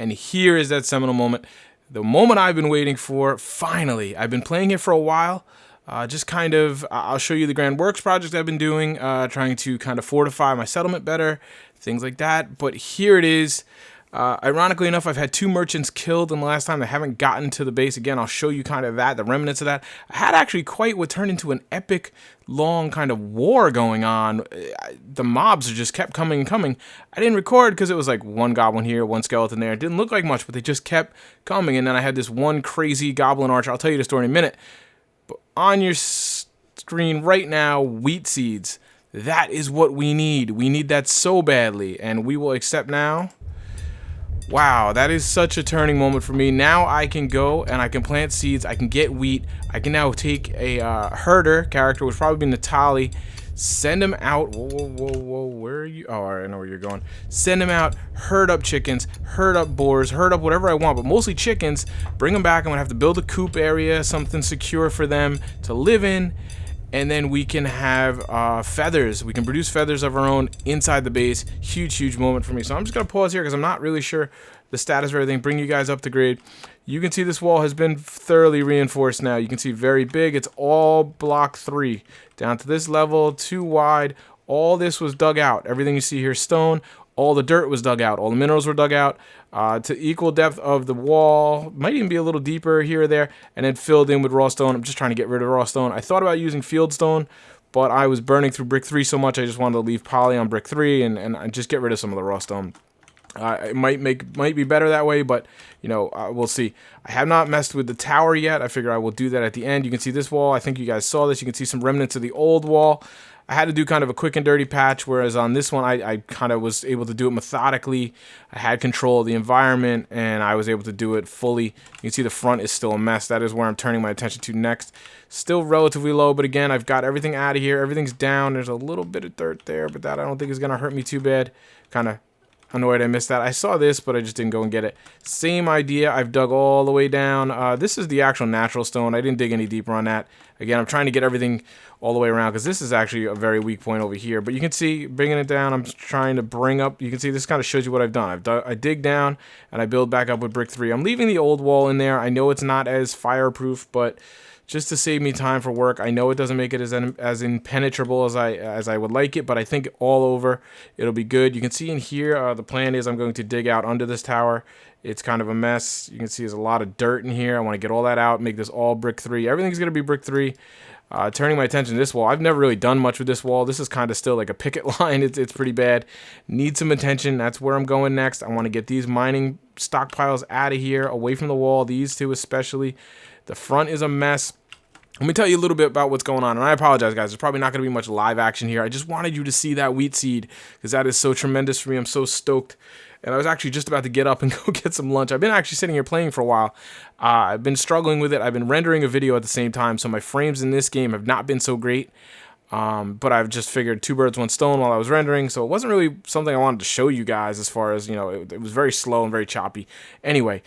And here is that seminal moment. The moment I've been waiting for, finally. I've been playing it for a while. Just kind of, I'll show you the Grand Works project I've been doing, trying to kind of fortify my settlement better, things like that. But here it is. Ironically enough, I've had 2 merchants killed in the last time. I haven't gotten to the base. Again, I'll show you kind of that, the remnants of that. I had actually quite what turned into an epic, long kind of war going on. The mobs just kept coming and coming. I didn't record because it was like 1 goblin here, 1 skeleton there. It didn't look like much, but they just kept coming. And then I had this 1 crazy goblin archer. I'll tell you the story in a minute. But on your screen right now, wheat seeds. That is what we need. We need that so badly. And we will accept now. Wow, that is such a turning moment for me. Now I can go and I can plant seeds. I can get wheat. I can now take a herder character, which would probably be Natali, send him out. Whoa, where are you? Oh, I know where you're going. Send him out, herd up chickens, herd up boars, herd up whatever I want, but mostly chickens. Bring them back. I'm going to have to build a coop area, something secure for them to live in. And then we can have feathers. We can produce feathers of our own inside the base. Huge moment for me. So I'm just going to pause here because I'm not really sure the status of everything. Bring you guys up to grade. You can see this wall has been thoroughly reinforced now. You can see very big. It's all block 3. Down to this level, 2 wide. All this was dug out. Everything you see here is stone. All the dirt was dug out. All the minerals were dug out to equal depth of the wall. Might even be a little deeper here or there. And then filled in with raw stone. I'm just trying to get rid of raw stone. I thought about using field stone, but I was burning through brick 3 so much. I just wanted to leave poly on brick 3 and just get rid of some of the raw stone. It might be better that way, but you know, we'll see. I have not messed with the tower yet. I figure I will do that at the end. You can see this wall. I think you guys saw this. You can see some remnants of the old wall. I had to do kind of a quick and dirty patch, whereas on this one, I kind of was able to do it methodically. I had control of the environment, and I was able to do it fully. You can see the front is still a mess. That is where I'm turning my attention to next. Still relatively low, but again, I've got everything out of here. Everything's down. There's a little bit of dirt there, but that I don't think is going to hurt me too bad. Kind of annoyed I missed that. I saw this, but I just didn't go and get it. Same idea. I've dug all the way down. This is the actual natural stone. I didn't dig any deeper on that. Again, I'm trying to get everything all the way around because this is actually a very weak point over here. But you can see, bringing it down, I'm trying to bring up. You can see this kind of shows you what I've done. I dig down and I build back up with brick 3. I'm leaving the old wall in there. I know it's not as fireproof, but just to save me time for work. I know it doesn't make it as impenetrable as I would like it, but I think all over it'll be good. You can see in here, the plan is I'm going to dig out under this tower. It's kind of a mess. You can see there's a lot of dirt in here. I want to get all that out, make this all brick 3. Everything's going to be brick 3. Turning my attention to this wall. I've never really done much with this wall. This is kind of still like a picket line. It's pretty bad. Need some attention. That's where I'm going next. I want to get these mining stockpiles out of here, away from the wall. These two especially. The front is a mess. Let me tell you a little bit about what's going on, and I apologize, guys. There's probably not going to be much live action here. I just wanted you to see that wheat seed because that is so tremendous for me. I'm so stoked, and I was actually just about to get up and go get some lunch. I've been actually sitting here playing for a while. I've been struggling with it. I've been rendering a video at the same time, so my frames in this game have not been so great. But I've just figured 2 birds, 1 stone while I was rendering, so it wasn't really something I wanted to show you guys as far as, you know, it was very slow and very choppy. Anyway,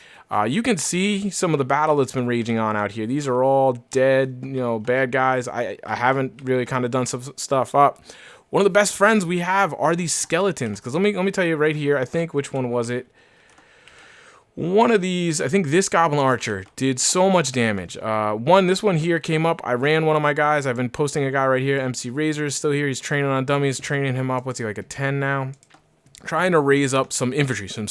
you can see some of the battle that's been raging on out here. These are all dead, you know, bad guys. I haven't really kind of done some stuff up. One of the best friends we have are these skeletons, because let me tell you right here, I think, which one was it? One of these, I think this goblin archer did so much damage. This one here came up. I ran one of my guys. I've been posting a guy right here. MC Razor is still here. He's training on dummies, training him up. What's he, like a 10 now? Trying to raise up some infantry, some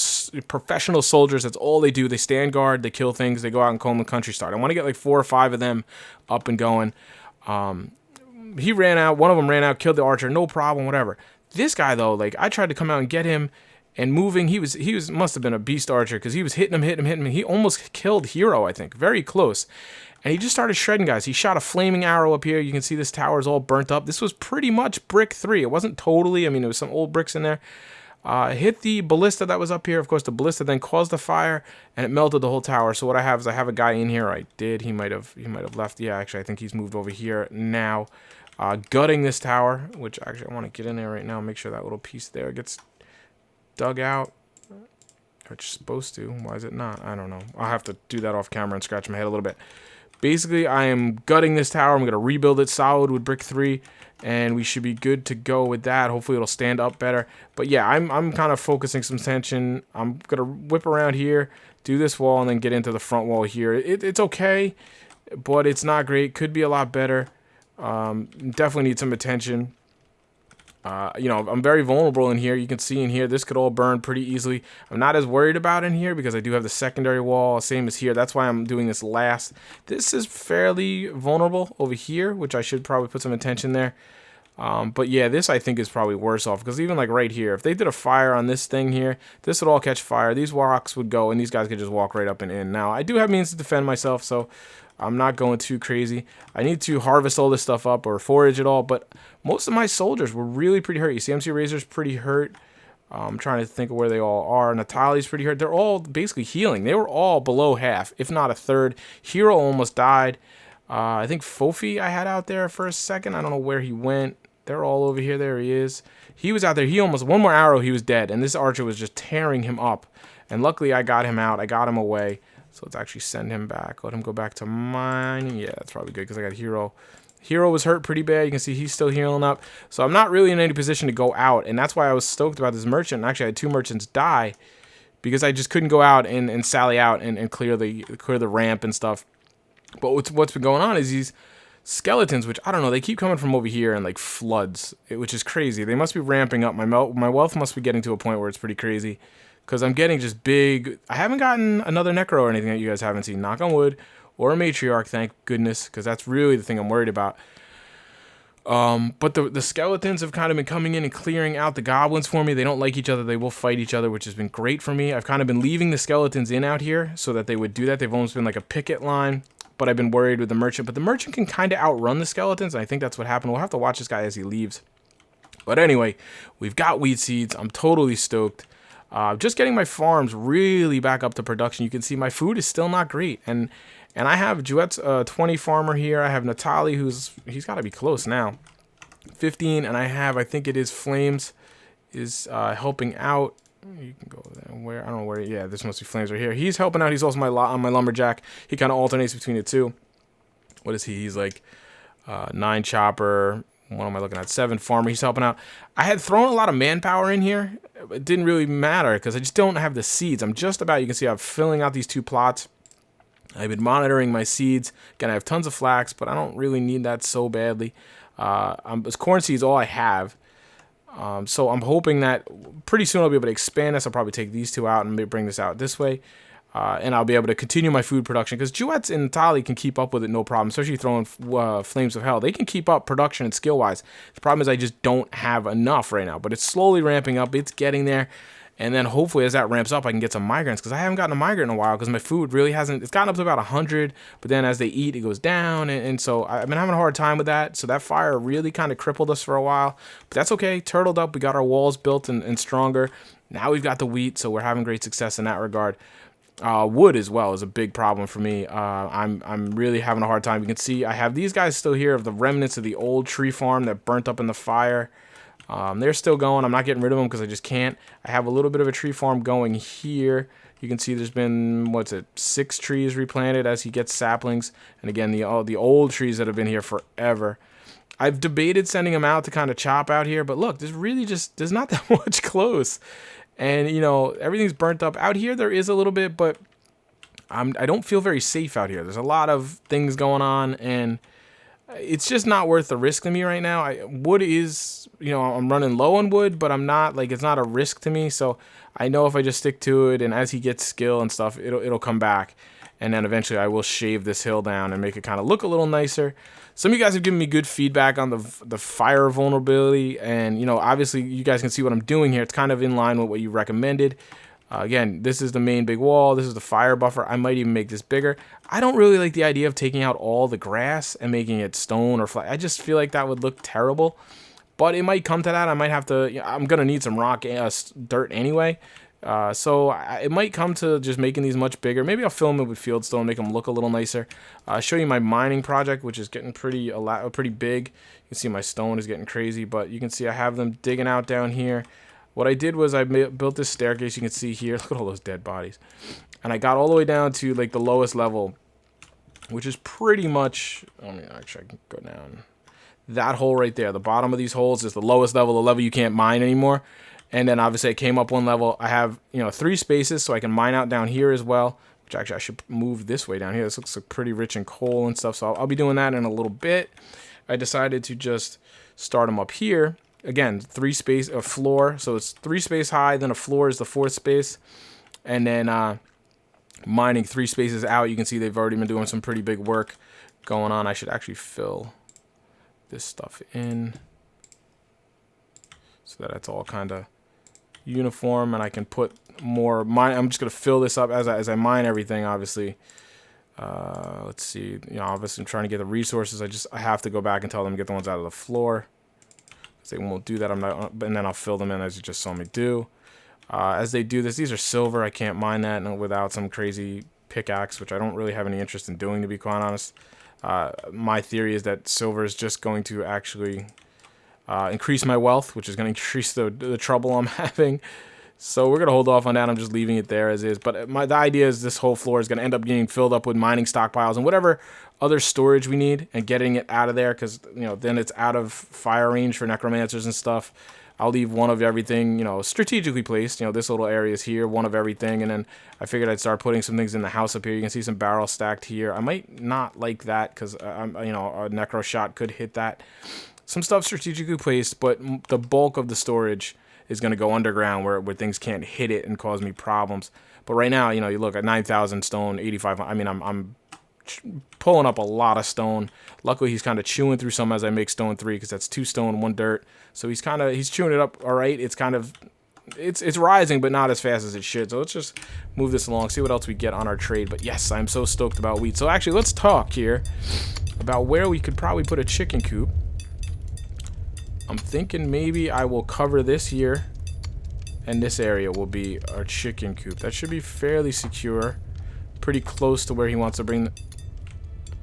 professional soldiers. That's all they do. They stand guard. They kill things. They go out and comb the country start. I want to get like 4 or 5 of them up and going. He ran out. One of them ran out, killed the archer. No problem, whatever. This guy, though, like, I tried to come out and get him. And moving, he must have been a beast archer because he was hitting him. He almost killed Hero, I think, very close. And he just started shredding guys. He shot a flaming arrow up here. You can see this tower is all burnt up. This was pretty much brick 3. It wasn't totally. I mean, there was some old bricks in there. Hit the ballista that was up here. Of course, the ballista then caused a fire and it melted the whole tower. So what I have is I have a guy in here. I did. He might have left. Yeah, actually, I think he's moved over here now. Gutting this tower, which actually I want to get in there right now. Make sure that little piece there gets dug out. It's supposed to. Why is it not? I don't know. I'll have to do that off camera and scratch my head a little bit. basically I am gutting this tower. I'm going to rebuild it solid with brick 3, and we should be good to go with that. Hopefully it'll stand up better. But yeah, I'm kind of focusing some tension. I'm going to whip around here, do this wall, and then get into the front wall here. It's okay, but it's not great. Could be a lot better. Definitely need some attention. You know, I'm very vulnerable in here. You can see in here, this could all burn pretty easily. I'm not as worried about in here because I do have the secondary wall, same as here. That's why I'm doing this last. This is fairly vulnerable over here, which I should probably put some attention there. But yeah, this I think is probably worse off because even like right here, if they did a fire on this thing here, this would all catch fire. These rocks would go and these guys could just walk right up and in. Now, I do have means to defend myself, so I'm not going too crazy. I need to harvest all this stuff up or forage it all, but most of my soldiers were really pretty hurt. You see MC Razor's pretty hurt. I'm trying to think of where they all are. Natali's pretty hurt. They're all basically healing. They were all below half, if not a third. Hero almost died. I think Fofi I had out there for a second. I don't know where he went. They're all over here. There he is. He was out there. He almost, one more arrow, he was dead. And this archer was just tearing him up. And luckily I got him out. I got him away. So let's actually send him back. Let him go back to mining. Yeah, that's probably good because I got Hero. Hero was hurt pretty bad. You can see he's still healing up. So I'm not really in any position to go out. And that's why I was stoked about this merchant. Actually, I had 2 merchants die because I just couldn't go out and sally out and clear the ramp and stuff. But what's been going on is these skeletons, which I don't know, they keep coming from over here and like floods, which is crazy. They must be ramping up. My wealth must be getting to a point where it's pretty crazy. Because I'm getting just big. I haven't gotten another necro or anything that you guys haven't seen. Knock on wood. Or a matriarch, thank goodness. Because that's really the thing I'm worried about. But the skeletons have kind of been coming in and clearing out the goblins for me. They don't like each other. They will fight each other, which has been great for me. I've kind of been leaving the skeletons in out here so that they would do that. They've almost been like a picket line. But I've been worried with the merchant. But the merchant can kind of outrun the skeletons. And I think that's what happened. We'll have to watch this guy as he leaves. But anyway, we've got wheat seeds. I'm totally stoked. Just getting my farms really back up to production. You can see my food is still not great. And I have Juet's 20 farmer here. I have Natali, he's got to be close now. 15. And I think it is Flames is helping out. You can go there. Where? I don't know where. Yeah, this must be Flames right here. He's helping out. He's also my lumberjack. He kind of alternates between the two. What is he? He's like 9 chopper. What am I looking at? 7 farmer. He's helping out. I had thrown a lot of manpower in here. It didn't really matter because I just don't have the seeds. I'm just about, you can see I'm filling out these 2 plots. I've been monitoring my seeds. Again, I have tons of flax, but I don't really need that so badly. Corn seeds all I have. So I'm hoping that pretty soon I'll be able to expand this. I'll probably take these 2 out and bring this out this way. And I'll be able to continue my food production because Juets and Tali can keep up with it no problem, especially throwing Flames of Hell. They can keep up production and skill-wise. The problem is I just don't have enough right now, but it's slowly ramping up. It's getting there. And then hopefully as that ramps up, I can get some migrants because I haven't gotten a migrant in a while because my food really hasn't, it's gotten up to about 100, but then as they eat, it goes down. And so I've been having a hard time with that. So that fire really kind of crippled us for a while, but that's okay. Turtled up. We got our walls built and stronger. Now we've got the wheat, so we're having great success in that regard. Wood as well is a big problem for me. I'm really having a hard time. You can see I have these guys still here of the remnants of the old tree farm that burnt up in the fire. They're still going. I'm not getting rid of them because I just can't. I have a little bit of a tree farm going here. You can see there's been, 6 trees replanted as he gets saplings. And again, the old trees that have been here forever. I've debated sending them out to kind of chop out here, but look, there's not that much close. And, you know, everything's burnt up. Out here, there is a little bit, but I don't feel very safe out here. There's a lot of things going on, and it's just not worth the risk to me right now. Wood is, you know, I'm running low on wood, but I'm not, like, it's not a risk to me. So I know if I just stick to it, and as he gets skill and stuff, it'll come back. And then eventually I will shave this hill down and make it kind of look a little nicer. Some of you guys have given me good feedback on the fire vulnerability. And, you know, obviously you guys can see what I'm doing here. It's kind of in line with what you recommended. Again, this is the main big wall. This is the fire buffer. I might even make this bigger. I don't really like the idea of taking out all the grass and making it stone or flat. I just feel like that would look terrible. But it might come to that. I might have to, I'm going to need some rock dirt anyway. So it might come to just making these much bigger. Maybe I'll fill them with fieldstone, make them look a little nicer. I'll show you my mining project, which is getting pretty big. You can see my stone is getting crazy, but you can see I have them digging out down here. What I did was I built this staircase. You can see here. Look at all those dead bodies. And I got all the way down to like the lowest level. which is pretty much, I mean, actually I can go down. That hole right there, the bottom of these holes is the lowest level, the level you can't mine anymore. And then obviously I came up one level. I have, 3 spaces so I can mine out down here as well, which actually I should move this way down here. This looks like pretty rich in coal and stuff, so I'll be doing that in a little bit. I decided to just start them up here. Again, 3 space, a floor, so it's 3 space high, then a floor is the 4th space. And then mining 3 spaces out. You can see they've already been doing some pretty big work going on. I should actually fill this stuff in so that it's all kind of uniform, and I can put more mine. I'm just gonna fill this up as I mine everything. Obviously, let's see. Obviously, I'm trying to get the resources. I have to go back and tell them to get the ones out of the floor. They won't do that. I'm not, and then I'll fill them in as you just saw me do. As they do this, these are silver. I can't mine that without some crazy pickaxe, which I don't really have any interest in doing, to be quite honest. My theory is that silver is just going to actually increase my wealth, which is going to increase the trouble I'm having. So we're going to hold off on that. I'm just leaving it there as is. But the idea is this whole floor is going to end up getting filled up with mining stockpiles and whatever other storage we need, and getting it out of there because, then it's out of fire range for necromancers and stuff. I'll leave one of everything, strategically placed. This little area is here, one of everything. And then I figured I'd start putting some things in the house up here. You can see some barrels stacked here. I might not like that because, a necro shot could hit that. Some stuff strategically placed, but the bulk of the storage is going to go underground where things can't hit it and cause me problems. But right now, you look at 9,000 stone, 85. I mean, I'm pulling up a lot of stone. Luckily, he's kind of chewing through some as I make stone 3 because that's 2 stone, 1 dirt. So he's chewing it up all right. It's kind of, it's rising, but not as fast as it should. So let's just move this along, see what else we get on our trade. But yes, I'm so stoked about wheat. So actually, let's talk here about where we could probably put a chicken coop. I'm thinking maybe I will cover this here, and this area will be our chicken coop. That should be fairly secure, pretty close to where he wants to bring.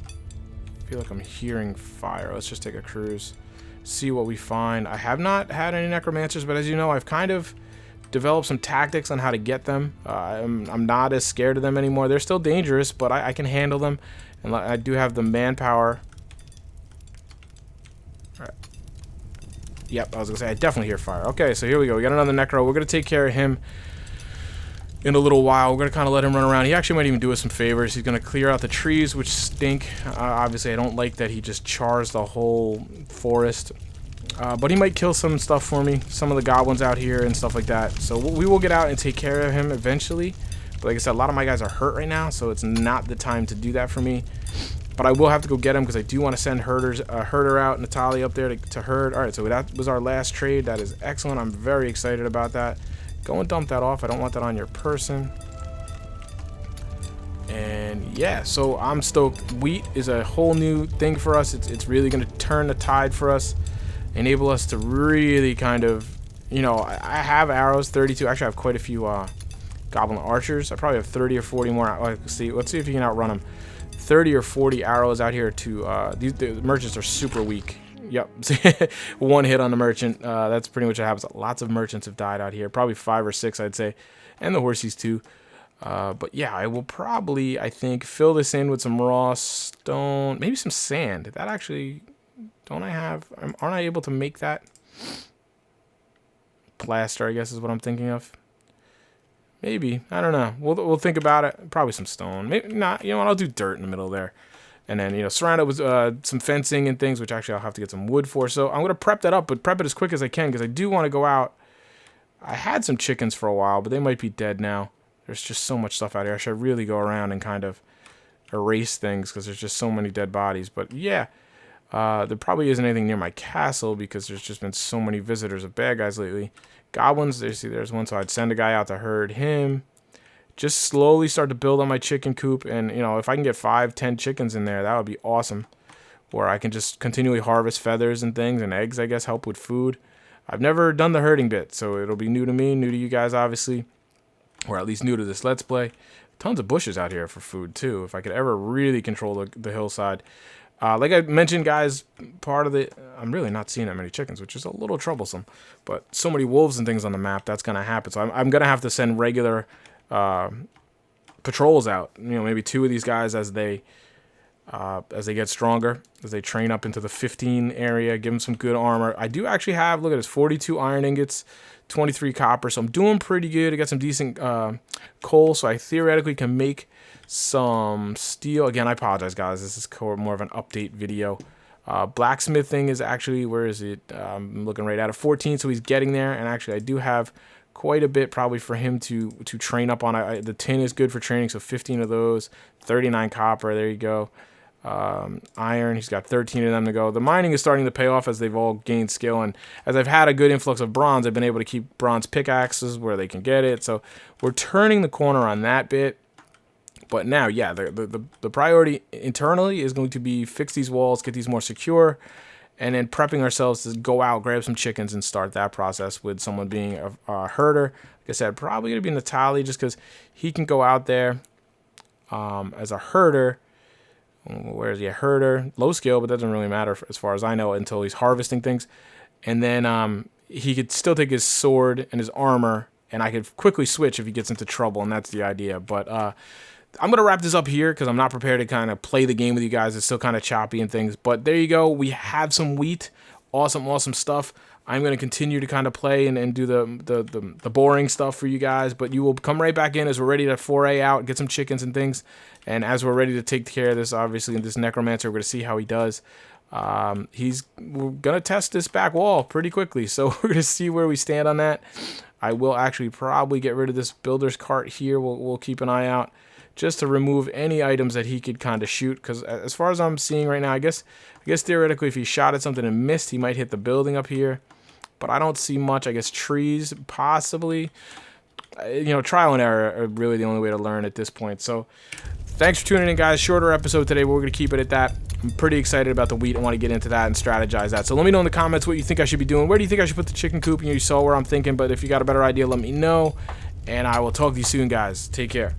I feel like I'm hearing fire. Let's just take a cruise, see what we find. I have not had any necromancers, but as you know, I've kind of developed some tactics on how to get them. I'm not as scared of them anymore. They're still dangerous, but I can handle them, and I do have the manpower. Yep, I was going to say, I definitely hear fire. Okay, so here we go. We got another necro. We're going to take care of him in a little while. We're going to kind of let him run around. He actually might even do us some favors. He's going to clear out the trees, which stink. Obviously, I don't like that he just chars the whole forest. But he might kill some stuff for me. Some of the goblins out here and stuff like that. So we will get out and take care of him eventually. But like I said, a lot of my guys are hurt right now, so it's not the time to do that for me. But I will have to go get him because I do want to send herder out, Natalia up there to herd. All right, so that was our last trade. That is excellent. I'm very excited about that. Go and dump that off. I don't want that on your person. And yeah, so I'm stoked. Wheat is a whole new thing for us. It's really going to turn the tide for us, enable us to really kind of, I have arrows, 32. Actually, I have quite a few goblin archers. I probably have 30 or 40 more. Let's see if you can outrun them. 30 or 40 arrows out here to the merchants are super weak. Yep. One hit on the merchant. That's pretty much what happens. Lots of merchants have died out here. Probably 5 or 6, I'd say. And the horsies too. But yeah, I will probably, I think, fill this in with some raw stone. Maybe some sand. That actually, aren't I able to make that? Plaster, I guess, is what I'm thinking of. Maybe. I don't know. We'll think about it. Probably some stone. Maybe not. You know what? I'll do dirt in the middle there. And then, surround it with some fencing and things, which actually I'll have to get some wood for. So I'm going to prep that up, but prep it as quick as I can because I do want to go out. I had some chickens for a while, but they might be dead now. There's just so much stuff out here. I should really go around and kind of erase things because there's just so many dead bodies. But yeah, there probably isn't anything near my castle because there's just been so many visitors of bad guys lately. Goblins, there's one, so I'd send a guy out to herd him. Just slowly start to build on my chicken coop, and if I can get 5-10 chickens in there, that would be awesome. Or I can just continually harvest feathers and things, and eggs, I guess, help with food. I've never done the herding bit, so it'll be new to me, new to you guys, obviously, or at least new to this Let's Play. Tons of bushes out here for food too. If I could ever really control the hillside. Like I mentioned, guys, I'm really not seeing that many chickens, which is a little troublesome. But so many wolves and things on the map, that's going to happen. So I'm going to have to send regular patrols out. Maybe 2 of these guys as they as they get stronger, as they train up into the 15 area. Give them some good armor. I do actually have, look at this, 42 iron ingots, 23 copper, so I'm doing pretty good. I got some decent coal, so I theoretically can make some steel. Again, I apologize, guys. This is more of an update video. Blacksmithing is actually, where is it? I'm looking right at it, 14, so he's getting there. And actually, I do have quite a bit probably for him to train up on. The tin is good for training, so 15 of those, 39 copper. There you go. Iron, he's got 13 of them to go. The mining is starting to pay off as they've all gained skill, and as I've had a good influx of bronze, I've been able to keep bronze pickaxes where they can get it. So we're turning the corner on that bit. But now, yeah, the priority internally is going to be fix these walls, get these more secure, and then prepping ourselves to go out, grab some chickens, and start that process with someone being a herder. Like I said, probably going to be Natali, just because he can go out there as a herder. Where is he? A herder, low skill, but that doesn't really matter as far as I know until he's harvesting things. And then he could still take his sword and his armor, and I could quickly switch if he gets into trouble, and that's the idea. But I'm going to wrap this up here because I'm not prepared to kind of play the game with you guys. It's still kind of choppy and things. But there you go. We have some wheat. Awesome stuff. I'm going to continue to kind of play and do the boring stuff for you guys. But you will come right back in as we're ready to foray out, get some chickens and things. And as we're ready to take care of this, obviously, this necromancer, we're going to see how he does. We're going to test this back wall pretty quickly. So we're going to see where we stand on that. I will actually probably get rid of this builder's cart here. We'll keep an eye out, just to remove any items that he could kind of shoot, because as far as I'm seeing right now, I guess theoretically if he shot at something and missed, he might hit the building up here, but I don't see much. I guess trees, possibly. Trial and error are really the only way to learn at this point. So thanks for tuning in, guys. Shorter episode today, but we're going to keep it at that. I'm pretty excited about the wheat. I want to get into that and strategize that. So let me know in the comments what you think I should be doing. Where do you think I should put the chicken coop? You saw where I'm thinking, but if you got a better idea, let me know, and I will talk to you soon, guys. Take care.